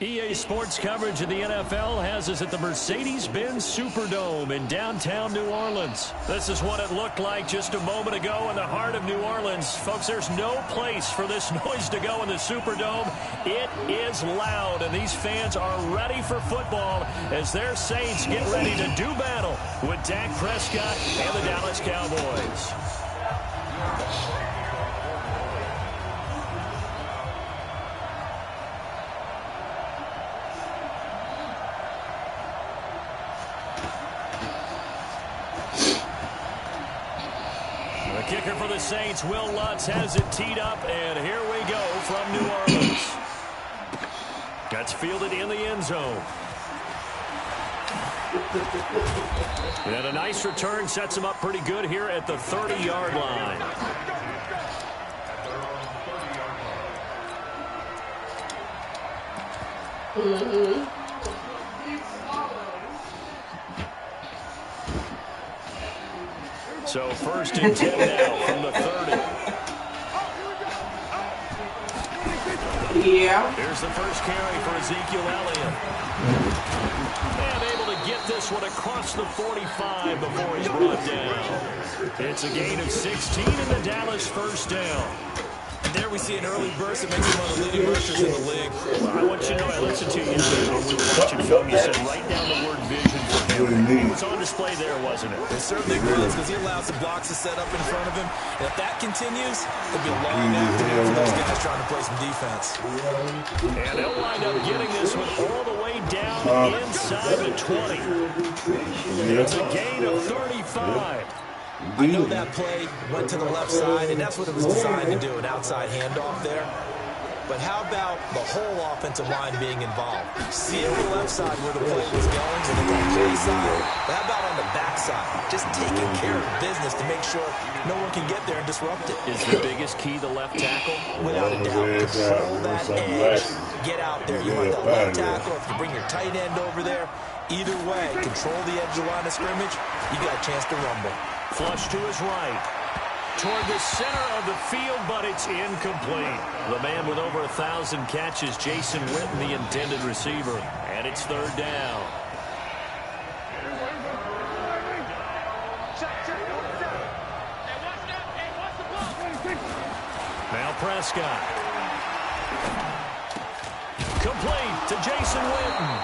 EA Sports coverage of the NFL has us at the Mercedes-Benz Superdome in downtown New Orleans. This is what it looked like just a moment ago in the heart of New Orleans. Folks, there's no place for this noise to go in the Superdome. It is loud, and these fans are ready for football as their Saints get ready to do battle with Dak Prescott and the Dallas Cowboys. Kicker for the Saints, Will Lutz has it teed up, and here we go from New Orleans. That's fielded in the end zone. And a nice return sets him up pretty good here at the 30-yard line. So first and 10 now from the 30. Yeah. Here's the first carry for Ezekiel Elliott. And able to get this one across the 45 before he's brought down. It's a gain of 16 in the Dallas first down. And there we see an early burst that makes him one of the leading rushers in the league. Well, I want you to know, I listened to you when we were watching film. You said write down the word vision for him. It was on display there, wasn't it? It certainly was, because he allows the blocks to set up in front of him. And if that continues, it'll be a long afternoon for those guys trying to play some defense. And they'll wind up getting this one all the way down inside the 20. It's a gain of 35. I know that play went to the left side, and that's what it was designed to do, an outside handoff there. But how about the whole offensive line being involved? Seeing the left side where the play was going, and then the play side, but how about on the back side? Just taking care of business to make sure no one can get there and disrupt it. Is the biggest key the left tackle? Without a doubt. Control that edge. Get out there. You want that left tackle. If you bring your tight end over there, either way, control the edge of the line of scrimmage, you got a chance to rumble. Flush to his right. Toward the center of the field, but it's incomplete. The man with over 1,000 catches, Jason Witten, the intended receiver. And it's third down. Now Prescott. Complete to Jason Witten.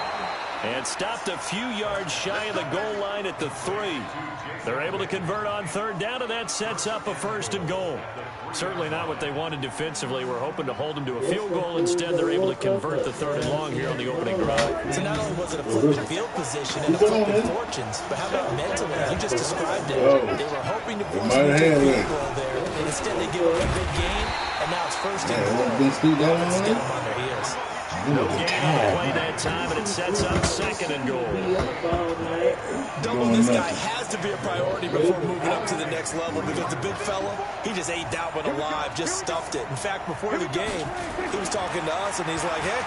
And stopped a few yards shy of the goal line at the 3. They're able to convert on third down, and that sets up a first and goal. Certainly not what they wanted defensively. We're hoping to hold them to a field goal. Instead, they're able to convert the third and long here on the opening drive. So not only was it a flipping field position and a flipping fortunes, but how about mentally? You just described it. They were hoping to force a field goal there, and instead they give up a big gain, and now it's first and goal. Offense got them on their heels. No gain on the play that time, and it sets up second and goal. Doubling this guy has to be a priority before moving up to the next level, because the big fella, he just ate that one alive, just stuffed it. In fact, before the game, he was talking to us, and he's like, hey,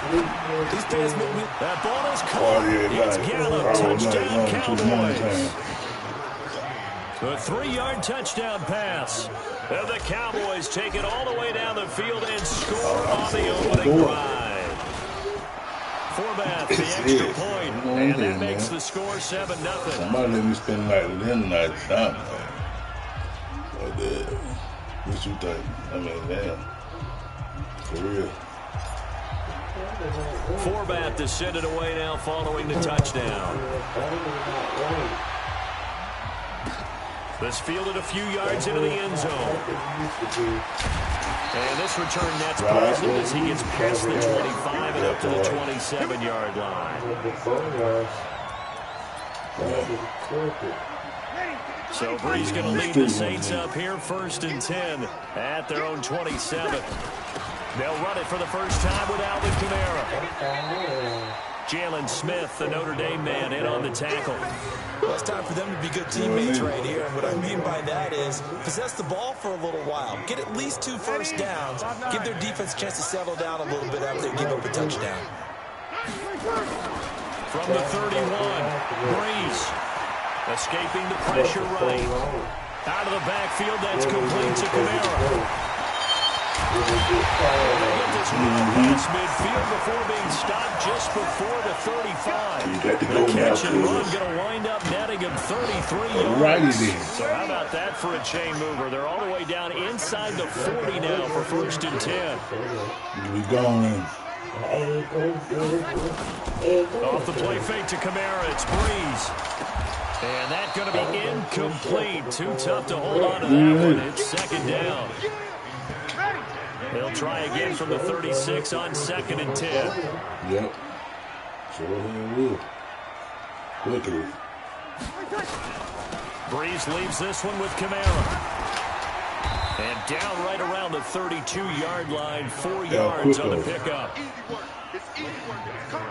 these pants make me... That ball is caught. It's Gallup, touchdown Cowboys. A 3-yard touchdown pass. And the Cowboys take it all the way down the field and score on the opening drive. Forbath, the extra point, and that makes the score 7-0. Somebody let me spend the night with him tonight. Stop, man. Like that. What you think? I mean, damn. For real. Forbath to send it away now following the touchdown. This fielded a few yards into the end zone. And this return net's positive as he gets past the 25 and up to the 27-yard line. So Bree's going to lead the Saints up here first and 10 at their own 27. They'll run it for the first time with Alvin Kamara. Jalen Smith, the Notre Dame man, in on the tackle. Well, it's time for them to be good teammates right here. And what I mean by that is possess the ball for a little while. Get at least 2 first downs. Give their defense a chance to settle down a little bit after they give up a touchdown. From the 31, Breeze. Escaping the pressure right. Out of the backfield, that's complete to Kamara. They'll get this run past midfield before being stopped just before the 35. The catch and run going to wind up netting him 33 yards. So how about that for a chain mover? They're all the way down inside the 40 now for 1st and 10. We're going. Off the play fake to Kamara, it's Breeze. And that's going to be incomplete. Too tough to hold on to that one. It's 2nd down. They'll try again from the 36 on 2nd and 10. Yep. Sure will. Quickly. Breeze leaves this one with Kamara. And down right around the 32-yard line, 4 yards on the pickup.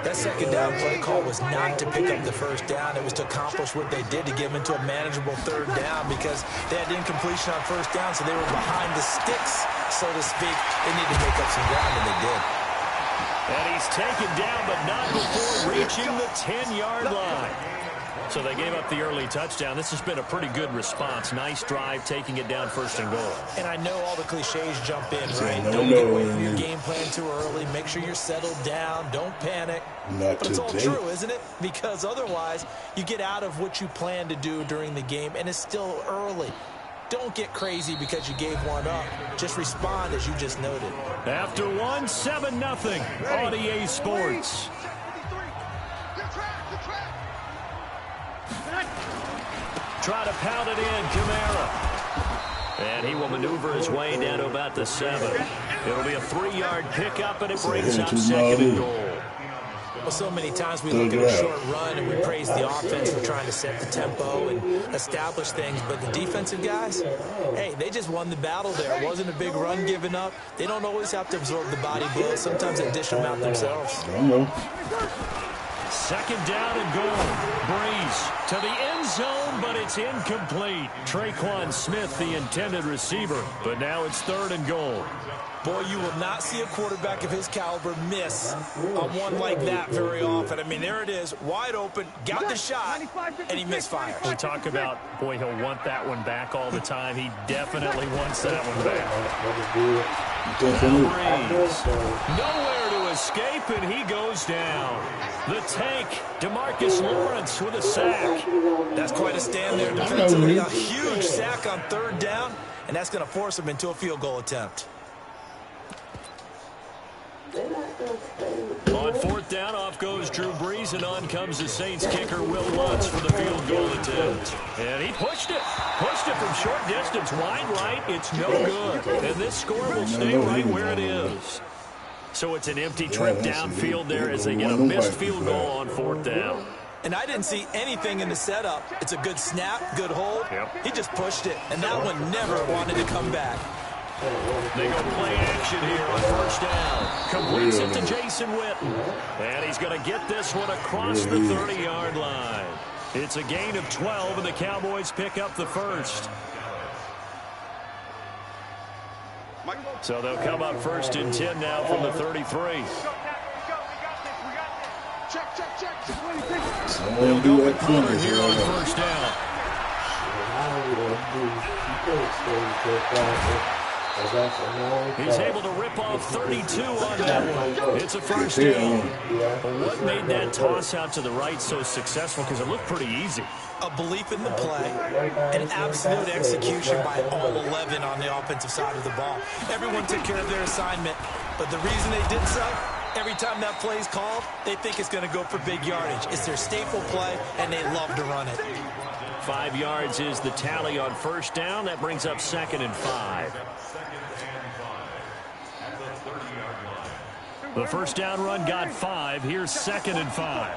That 2nd down play call was not to pick up the 1st down. It was to accomplish what they did to get them into a manageable 3rd down because they had incompletion on 1st down, so they were behind the sticks, so to speak. They needed to make up some ground, and they did. And he's taken down, but not before reaching the 10-yard line. So they gave up the early touchdown. This has been a pretty good response. Nice drive, taking it down 1st and goal. And I know all the cliches jump in, right? Don't get away from your game plan too early. Make sure you're settled down. Don't panic. But it's all true, isn't it? Because otherwise, you get out of what you plan to do during the game, and it's still early. Don't get crazy because you gave one up. Just respond as you just noted. After one, 7-0 on EA Sports. Try to pound it in, Kamara. And he will maneuver his way down to about the 7. It'll be a 3-yard pickup, and it brings up 2nd and goal. Well, so many times we look at a short run and we praise the offense for trying to set the tempo and establish things. But the defensive guys, hey, they just won the battle there. It wasn't a big run given up. They don't always have to absorb the body blows. Sometimes they dish them out themselves. 2nd down and goal. Breeze to the end zone, but it's incomplete. Traquan Smith, the intended receiver, but now it's 3rd and goal. Boy, you will not see a quarterback of his caliber miss on one like that very often. I mean, there it is, wide open, got the shot, and he misfires. We talk about, boy, he'll want that one back all the time. He definitely wants that one back. Breeze, nowhere to escape, and he goes down. The tank, DeMarcus Lawrence with a sack. That's quite a stand there defensively. A huge sack on 3rd down, and that's going to force him into a field goal attempt. On 4th down, off goes Drew Brees, and on comes the Saints kicker, Will Lutz, for the field goal attempt. And he pushed it from short distance, wide right. It's no good. And this score will stay right where it is. So it's an empty trip downfield there as they get a missed field goal on 4th down. And I didn't see anything in the setup. It's a good snap, good hold. Yep. He just pushed it, and that one never wanted to come back. They go play action here on 1st down. Completes it to Jason Witten. And he's going to get this one across the 30-yard line. It's a gain of 12, and the Cowboys pick up the 1st. So they'll come up 1st and 10 now from the 33. They'll go with Connor here on 1st down. He's able to rip off 32 on that one. It's a 1st down. What made that toss out to the right so successful? Because it looked pretty easy. A belief in the play, and absolute execution by all 11 on the offensive side of the ball. Everyone took care of their assignment, but the reason they did so, every time that play is called, they think it's going to go for big yardage. It's their staple play, and they love to run it. 5 yards is the tally on 1st down. That brings up 2nd and 5. The 1st down run got 5. Here's 2nd and 5.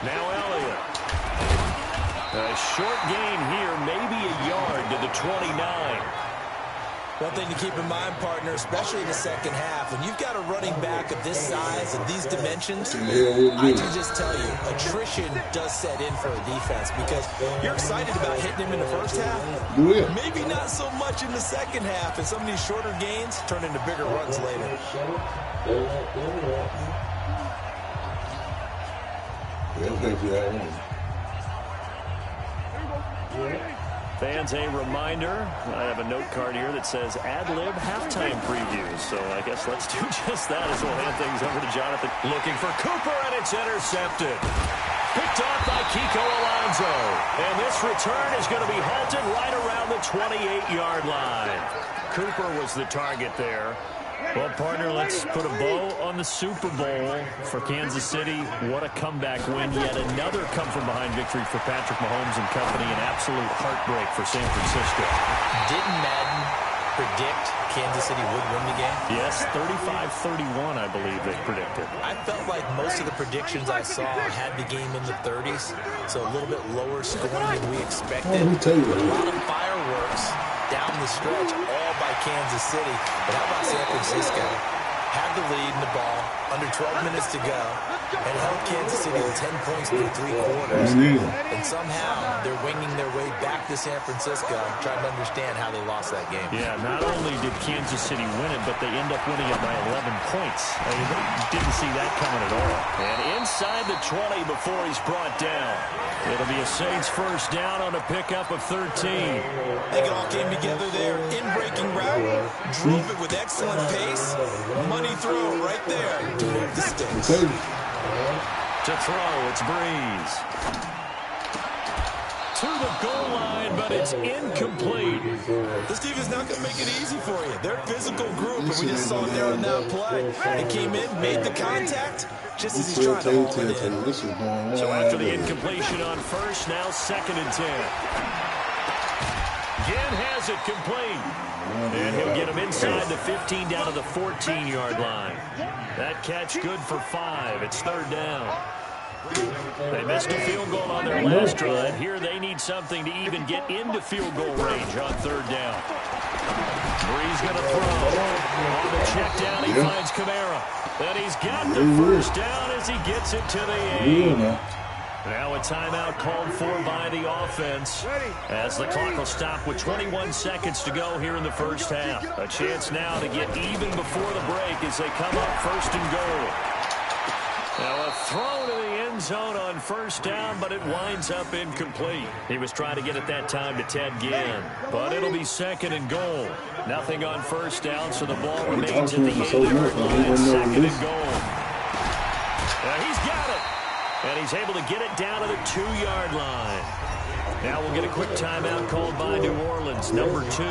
Now Elliott. A short gain here, maybe a yard to the 29. One thing to keep in mind, partner, especially in the second half, when you've got a running back of this size and these dimensions, I can just tell you, attrition does set in for a defense because you're excited about hitting him in the first half. Maybe not so much in the second half, and some of these shorter gains turn into bigger runs later. Fans, a reminder, I have a note card here that says ad-lib halftime previews. So I guess let's do just that as we'll hand things over to Jonathan. Looking for Cooper, and it's intercepted. Picked off by Kiko Alonso. And this return is going to be halted right around the 28-yard line. Cooper was the target there. Well, partner, let's put a bow on the Super Bowl for Kansas City. What a comeback win. Yet another come-from-behind victory for Patrick Mahomes and company. An absolute heartbreak for San Francisco. Didn't Madden predict Kansas City would win the game? Yes, 35-31, I believe they predicted. I felt like most of the predictions I saw had the game in the 30s, so a little bit lower scoring than we expected. A lot of fireworks down the stretch, all by Kansas City. But how about San Francisco? Had the lead in the ball, under 12 minutes to go, and held Kansas City to 10 points through 3 quarters. And somehow they're winging their way back to San Francisco, trying to understand how they lost that game. Yeah, not only did Kansas City win it, but they end up winning it by 11 points. I mean, they didn't see that coming at all. And inside the 20 before he's brought down. It'll be a Saints first down on a pickup of 13. I think it all came together there. In-breaking route, drove it with excellent pace. Money throw right there to move the sticks. To throw, it's Breeze. To the goal line, but it's incomplete. This team is not going to make it easy for you. They're a physical group, and we just saw it there on that play. They came in, made the contact, just as he's trying to haul it in. So after the incompletion on first, now 2nd and 10. Again has it complete. And he'll get him inside the 15 down to the 14-yard line. That catch good for 5. It's 3rd down. They missed a field goal on their last drive. Here they need something to even get into field goal range on 3rd down. Breeze going to throw. On the check down, he finds Kamara. And he's got the first down as he gets it to the 8. Now a timeout called for by the offense as the clock will stop with 21 seconds to go here in the first half. A chance now to get even before the break as they come up 1st and goal. Now a throw to the end zone on 1st down, but it winds up incomplete. He was trying to get it that time to Ted Ginn, but it'll be 2nd and goal. Nothing on 1st down, so the ball remains at the 8-yard line. 2nd and goal. Now he's got it. And he's able to get it down to the 2-yard line. Now we'll get a quick timeout called by New Orleans, number 2.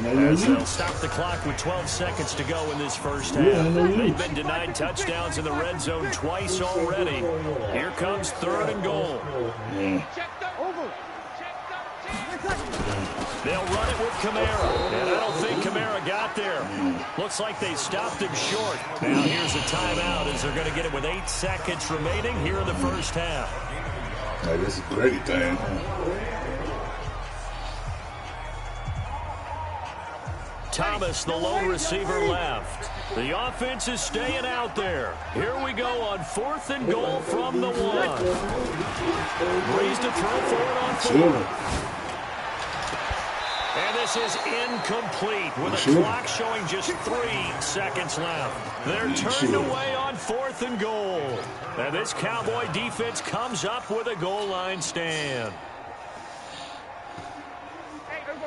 As they'll stop the clock with 12 seconds to go in this first half. They've been denied touchdowns in the red zone twice already. Here comes 3rd and goal. They'll run it with Kamara. And I don't think Kamara got there. Looks like they stopped him short. Now here's a timeout as they're going to get it with 8 seconds remaining here in the first half. Hey, this is a great thing. Thomas, the lone receiver, left. The offense is staying out there. Here we go on 4th and goal from the 1. Breeze to throw forward on 4th. And this is incomplete with a clock showing just 3 seconds left. They're turned away on 4th and goal. And this Cowboy defense comes up with a goal line stand.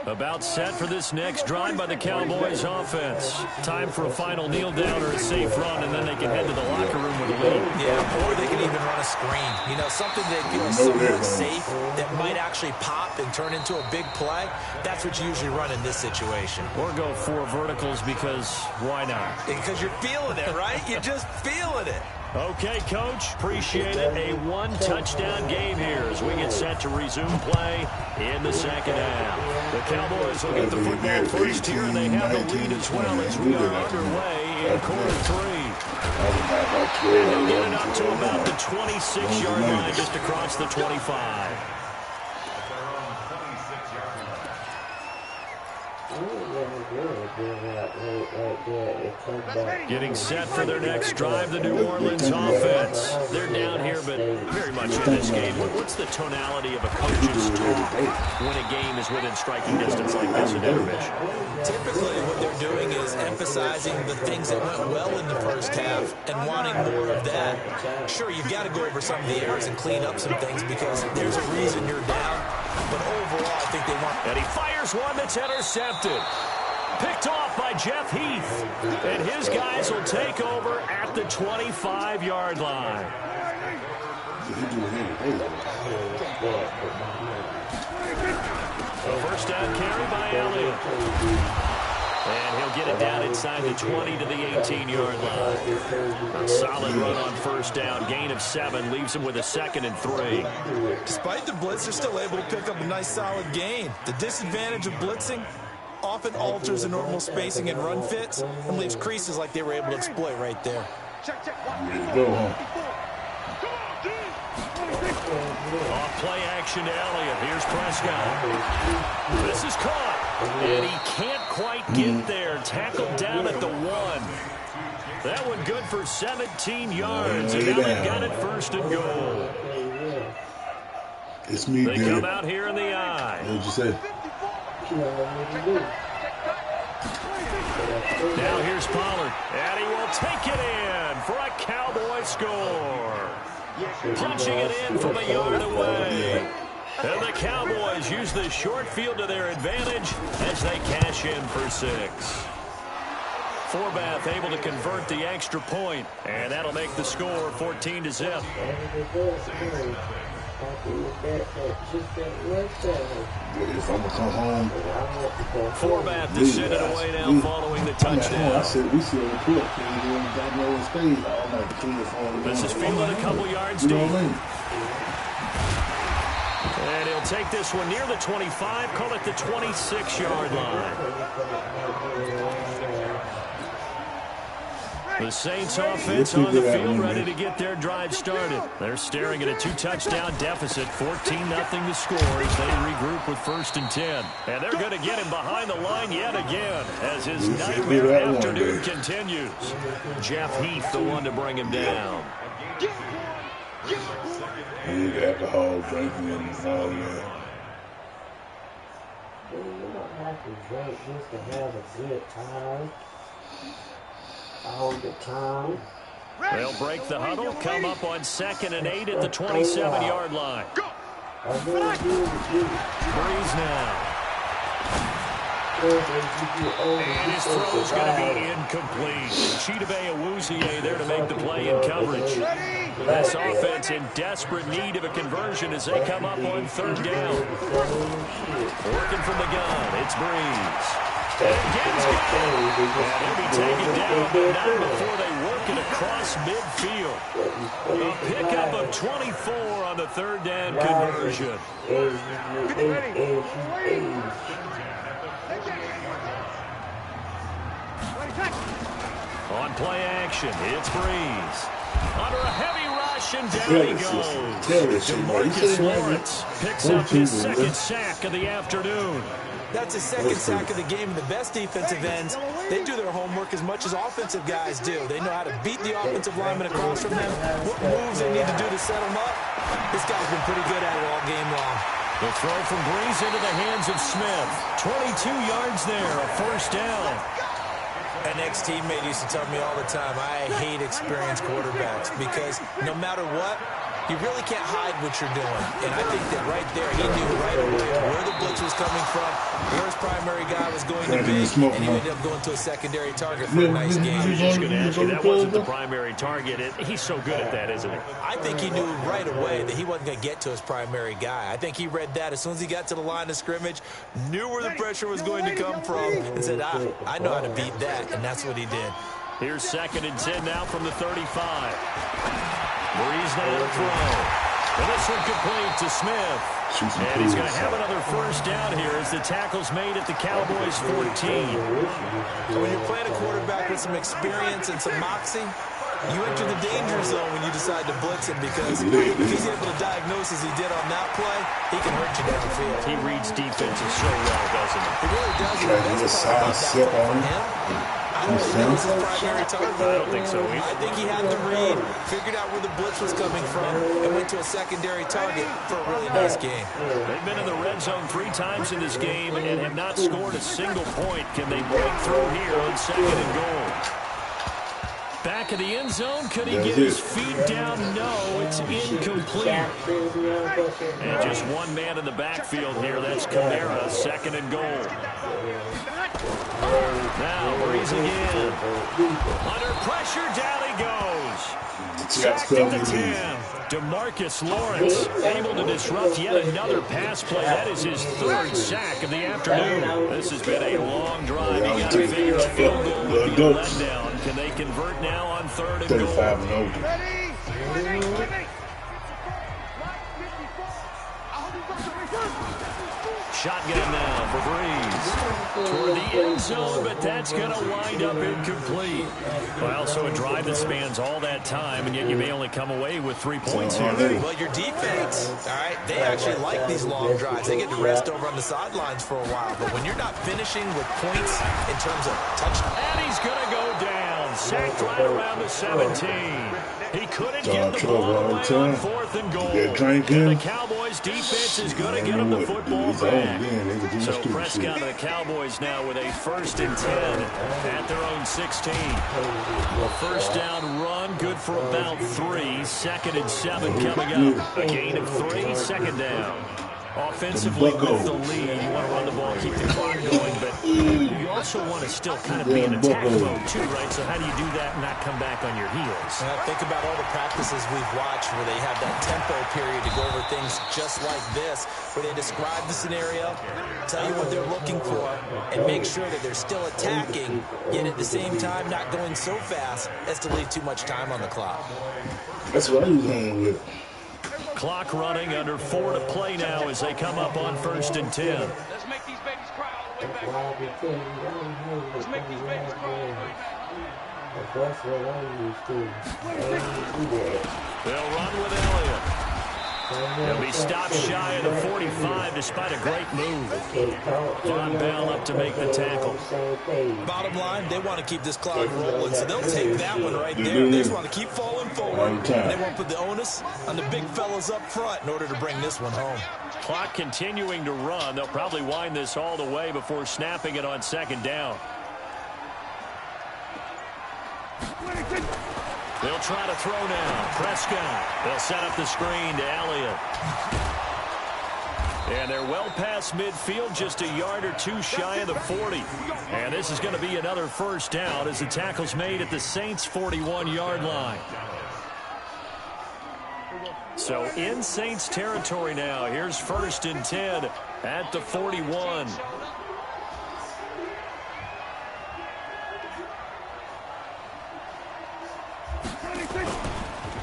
About set for this next drive by the Cowboys offense. Time for a final kneel down or a safe run, and then they can head to the locker room with a lead. Yeah, or they can even run a screen. You know, something they feel is somewhat safe that might actually pop and turn into a big play. That's what you usually run in this situation. Or go 4 verticals because why not? Because you're feeling it, right? You're just feeling it. Okay, Coach. Appreciate it. A 1-touchdown game here as we get set to resume play in the second half. The Cowboys will get the football first here, and they have the lead as well as we are underway in quarter 3. They'll get it up to about the 26-yard line just across the 25. Getting set for their next drive, the New Orleans offense. They're down here, but very much in this game. What's the tonality of a coach's talk when a game is within striking distance like this in Mitch? Typically, what they're doing is emphasizing the things that went well in the first half and wanting more of that. Sure, you've got to go over some of the errors and clean up some things because there's a reason you're down. But overall, I think they want... And he fires one that's intercepted. Picked off by Jeff Heath. And his guys will take over at the 25-yard line. A first down carry by Elliott. And he'll get it down inside the 20 to the 18-yard line. A solid run on first down. Gain of 7 leaves him with a 2nd and 3. Despite the blitz, they're still able to pick up a nice solid gain. The disadvantage of blitzing often alters the normal spacing and run fits and leaves creases like they were able to exploit right there. Off play action to Elliott. Here's Prescott. This is caught. And he can't quite get there. Tackled down at the 1. That one good for 17 yards. And now they've got it 1st and goal. It's me, They come out here in the eye. What did you say? Now here's Pollard. And he will take it in for a Cowboy score. Punching it in from a yard away. And the Cowboys use the short field to their advantage as they cash in for 6. Forbath able to convert the extra point, and that'll make the score 14-0. If I'm gonna come home, Forbath to send it away now following the touchdown. I said we see a report. This is fielded a couple yards deep. And he'll take this one near the 25, call it the 26-yard line. The Saints offense on the field ready to get their drive started. They're staring at a 2-touchdown deficit, 14-0 to score as they regroup with 1st and 10. And they're going to get him behind the line yet again as his nightmare afternoon continues. Jeff Heath, the one to bring him down. Alcohol, drinking, and all that. You don't have to drink just to have a good time. All the time. They'll break the huddle, come up on 2nd and 8 at the 27-yard line. Breeze now. And his throw is going to be incomplete. Chidobe Awuzie there to make the play in coverage. This offense in desperate need of a conversion as they come up on 3rd down. Working from the gun, it's Breeze. And again's got it. And he'll be taken down, but not before they work it across midfield. A pickup of 24 on the 3rd down conversion. On play action, it's Breeze. Under a heavy rush, and down he goes. DeMarcus Lawrence picks up his 2nd sack of the afternoon. That's his 2nd sack of the game. And the best defensive ends, they do their homework as much as offensive guys do. They know how to beat the offensive lineman across from them, what moves they need to do to set them up. This guy's been pretty good at it all game long. The throw from Breeze into the hands of Smith. 22 yards there, a 1st down. An ex-teammate used to tell me all the time, I hate experienced quarterbacks because no matter what, you really can't hide what you're doing. And I think that right there, he knew right away where the blitz was coming from, where his primary guy was going to be, and he ended up going to a secondary target for a nice game. I was just going to ask you, that wasn't the primary target. He's so good at that, isn't he? I think he knew right away that he wasn't going to get to his primary guy. I think he read that as soon as he got to the line of scrimmage, knew where the pressure was going to come from, and said, I know how to beat that, and that's what he did. Here's 2nd and 10 now from the 35. Breeze now to throw. And this one complete to Smith. And he's going to have another 1st down here as the tackle's made at the Cowboys 14. So when you're playing a quarterback with some experience and some moxie, You enter the danger zone when you decide to blitz him, because if he's able to diagnose as he did on that play, he can hurt you downfield. He reads defenses so well, doesn't he? He really does. The best part about that play for him, I don't think that was his primary target. I don't think so either. I think he had the read, figured out where the blitz was coming from, and went to a secondary target for a really nice game. They've been in the red zone 3 times in this game and have not scored a single point. Can they break through here on 2nd and goal? Back of the end zone. Could he get his feet down? No, it's incomplete. And just one man in the backfield here. That's Kamara, 2nd and goal. Now Breeze again. Under pressure, down he goes. Sacked at the 10. DeMarcus Lawrence able to disrupt yet another pass play. That is his 3rd sack of the afternoon. This has been a long drive. He got a figure field goal would be a letdown. Can they convert now on 3rd and goal? 35 and over. Shotgun now for Breeze. Toward the end zone, but that's going to wind up incomplete. Well, so a drive that spans all that time, and yet you may only come away with 3 points here. Well, your defense, all right, they actually like these long drives. They get to rest over on the sidelines for a while. But when you're not finishing with points in terms of touchdowns. And he's going to go down. Sacked right around the 17. He couldn't get the ball away on 4th and goal. And the Cowboys defense is going to get him the football back. So Prescott and the Cowboys now with a 1st and 10 at their own 16. A 1st down run, good for about 3. 2nd and 7 coming up. A gain of 3, 2nd down. Offensively with the lead, you want to run the ball, keep the clock going, but you also want to still kind of be in attack mode too, right? So how do you do that and not come back on your heels? Think about all the practices we've watched where they have that tempo period to go over things just like this, where they describe the scenario, tell you what they're looking for, and make sure that they're still attacking, yet at the same time not going so fast as to leave too much time on the clock. That's what I was going with. Clock running, under 4 to play now as they come up on 1st and 10. Let's make these babies cry all the way back. Let's make these babies cry all the way back. That's what I used to. They'll run with Elliott. He'll be stopped shy of the 45 despite a great move. Von Bell up to make the tackle. Bottom line, they want to keep this clock rolling, so they'll take that one right there. They just want to keep falling forward. They won't put the onus on the big fellas up front in order to bring this one home. Clock continuing to run. They'll probably wind this all the way before snapping it on 2nd down. They'll try to throw now. Prescott. They'll set up the screen to Elliott. And they're well past midfield, just a yard or 2 shy of the 40. And this is going to be another 1st down as the tackle's made at the Saints' 41-yard line. So in Saints territory now. Here's 1st and 10 at the 41.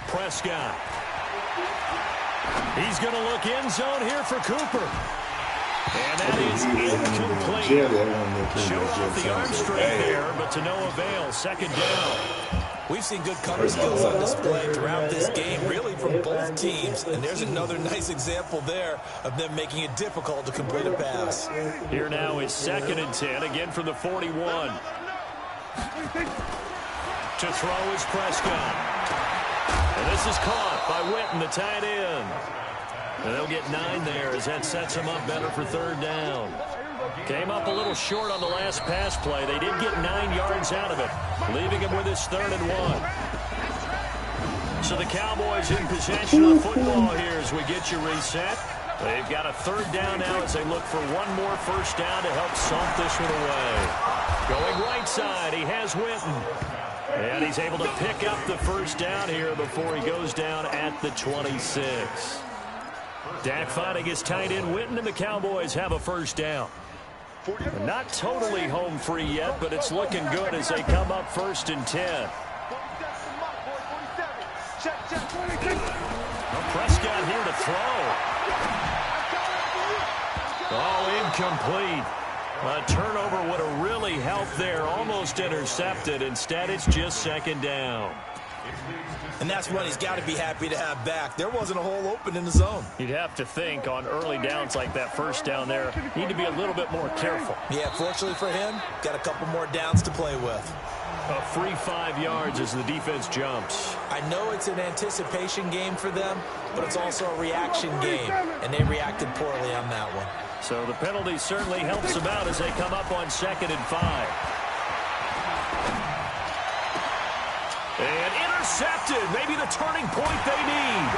Prescott. He's going to look end zone here for Cooper. And that is incomplete. Showed off the arm strength there, but to no avail. 2nd down. We've seen good cover skills on display throughout this game, really from both teams. And there's another nice example there of them making it difficult to complete a pass. Here now is 2nd and 10, again from the 41. To throw is Prescott. And this is caught by Witten, the tight end. And they'll get 9 there as that sets them up better for 3rd down. Came up a little short on the last pass play. They did get 9 yards out of it, leaving him with his 3rd and 1. So the Cowboys in possession of football here as we get you reset. They've got a 3rd down now as they look for one more 1st down to help salt this one away. Going right side, he has Witten. And he's able to pick up the 1st down here before he goes down at the 26. Dak finding his tight end Witten, and the Cowboys have a 1st down. Not totally home free yet, but it's looking good as they come up 1st and 10. Prescott here to throw. Oh, incomplete. A turnover would have really helped there. Almost intercepted. Instead, it's just 2nd down. And that's one he's got to be happy to have back. There wasn't a hole open in the zone. You'd have to think on early downs like that first down there, need to be a little bit more careful. Yeah, fortunately for him, got a couple more downs to play with. A free 5 yards as the defense jumps. I know it's an anticipation game for them, but it's also a reaction game, and they reacted poorly on that one. So the penalty certainly helps them out as they come up on 2nd and 5. And intercepted. Maybe the turning point they need.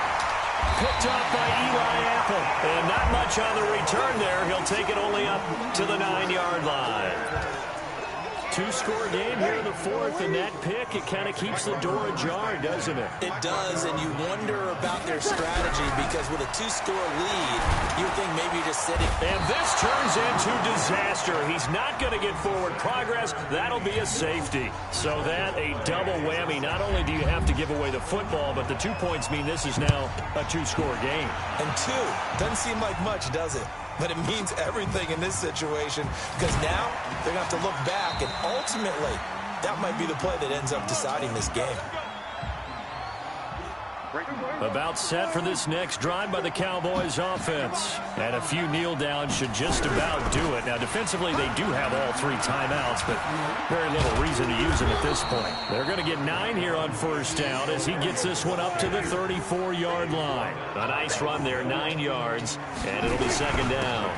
Picked up by Eli Apple. And not much on the return there. He'll take it only up to the 9-yard line. 2-score game here in the 4th, and that pick, it kind of keeps the door ajar, doesn't it? It does, and you wonder about their strategy because with a 2-score lead, you would think maybe you're just sitting. And this turns into disaster. He's not going to get forward progress. That'll be a safety. So that, a double whammy. Not only do you have to give away the football, but the 2 points mean this is now a 2-score game. And 2 doesn't seem like much, does it? But it means everything in this situation because now they're going to have to look back, and ultimately, that might be the play that ends up deciding this game. About set for this next drive by the Cowboys offense. And a few kneel downs should just about do it. Now, defensively, they do have all 3 timeouts, but very little reason to use them at this point. They're going to get 9 here on 1st down as he gets this one up to the 34-yard line. A nice run there, 9 yards, and it'll be 2nd down.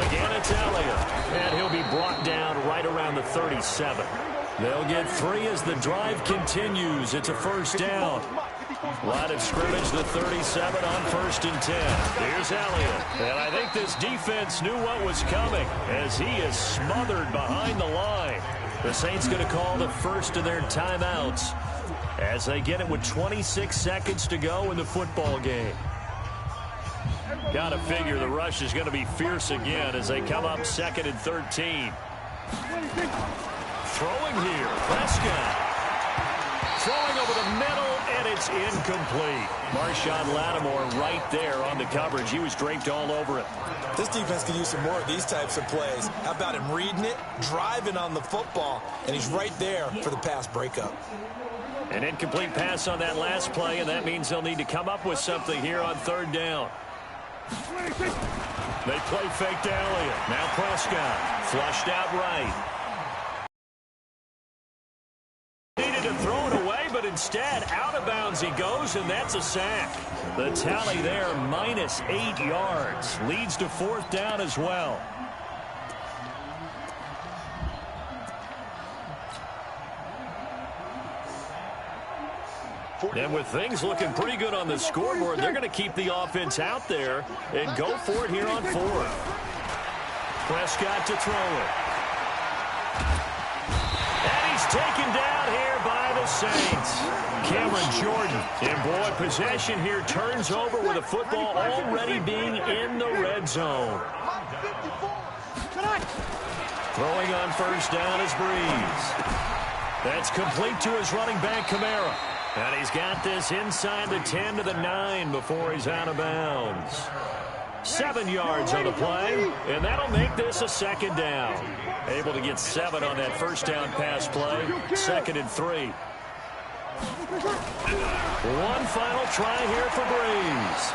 Again, it's Elliott, and he'll be brought down right around the 37. They'll get 3 as the drive continues. It's a 1st down. Line of scrimmage, the 37 on 1st and 10. Here's Elliott. And I think this defense knew what was coming as he is smothered behind the line. The Saints going to call the first of their timeouts as they get it with 26 seconds to go in the football game. Got to figure the rush is going to be fierce again as they come up 2nd and 13. Throwing here, Prescott. Throwing over the middle, and it's incomplete. Marshawn Lattimore right there on the coverage. He was draped all over it. This defense could use some more of these types of plays. How about him reading it, driving on the football, and he's right there for the pass breakup. An incomplete pass on that last play, and that means they'll need to come up with something here on 3rd down. They play fake to Elliott. Now Prescott, flushed out right. Needed to throw it away, but instead, out of bounds he goes, and that's a sack. The tally there, minus 8 yards. Leads to 4th down as well. And with things looking pretty good on the scoreboard, they're going to keep the offense out there and go for it here on 4th. Prescott to throw it. And he's taken down here by the Saints. Cameron Jordan. And boy, possession here turns over with the football already being in the red zone. Throwing on 1st down is Breeze. That's complete to his running back, Kamara. And he's got this inside the 10 to the 9 before he's out of bounds. 7 yards on the play, and that'll make this a 2nd down. Able to get 7 on that 1st down pass play. 2nd and 3. One final try here for Breeze.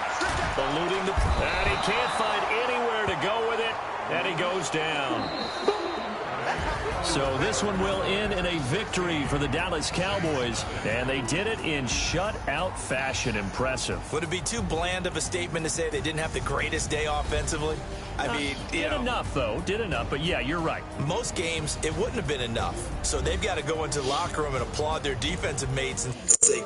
Eluding the... And he can't find anywhere to go with it, and he goes down. So this one will end in a victory for the Dallas Cowboys, and they did it in shutout fashion. Impressive. Would it be too bland of a statement to say they didn't have the greatest day offensively? I mean, did enough, though. Did enough, but yeah, you're right. Most games, it wouldn't have been enough. So they've got to go into the locker room and applaud their defensive mates and say,